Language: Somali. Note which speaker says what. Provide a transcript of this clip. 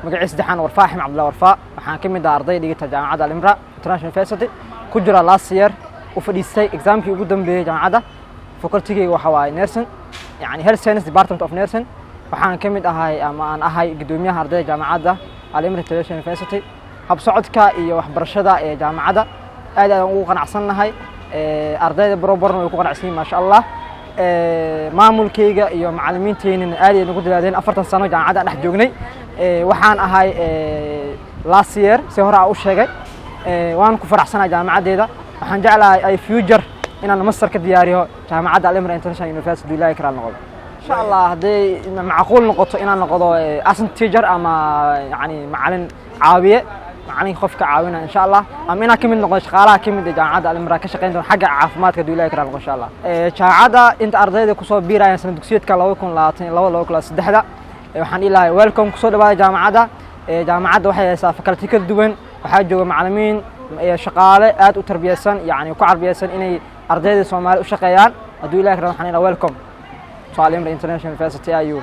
Speaker 1: magaciisa daxan warfaaxim cabdulla warfaa waxaan ka mid ah arday dhigata jaamacadda Al-Imra International University ku jira last year u fadhiistay examkii ugu dambeeyay jaamacadda faculty-ga waxa waaye nursing yani health science department of nursing waxaan ka mid ahay ama aan ahay gudoomiyaha ardayda jaamacadda Al-Imra International University hab socodka iyo waxbarashada ee jaamacadda aad aan ugu qanacsanahay ardayda barobarna way ku qanacsan ma sha Allah maamulkayga iyo macallimiinteena aad ay ugu dadaadeen 4 sano jaamacadda dhex joognay waxaan ahay last year si hore u sheegay waan ku faraxsanahay jaamacadeeda waxaan jeclahay ay future inaan master ka diyaariyo jaamacadda Al-Imra International University Dubai Karaal noqdo insha Allah haday macquul noqoto inaan noqdo assistant teacher ama yani macallin caawiye macallin qofka caawina insha Allah ama inaan kamid noqdo shaqaalaha kamid ah jaamacadda Al-Imra ka shaqeyn doon xagga caafimaadka Dubai Karaal noqdo insha Allah jaamacadda inta ardayda ku soo biirayaan sanad dugsiyeedka 2022 waxaan ilaahay welcome ku soo dhawaada jaamacadda waxay haysaa faculty kala duwan waxaa jooga macallimiin shaqaale aad u tarbiyaysan yani ku carbiyaysan inay ardayda Soomaali u shaqeeyaan haduu ilaahay waxaan ilaahay welcome to Al-Imra International University ayu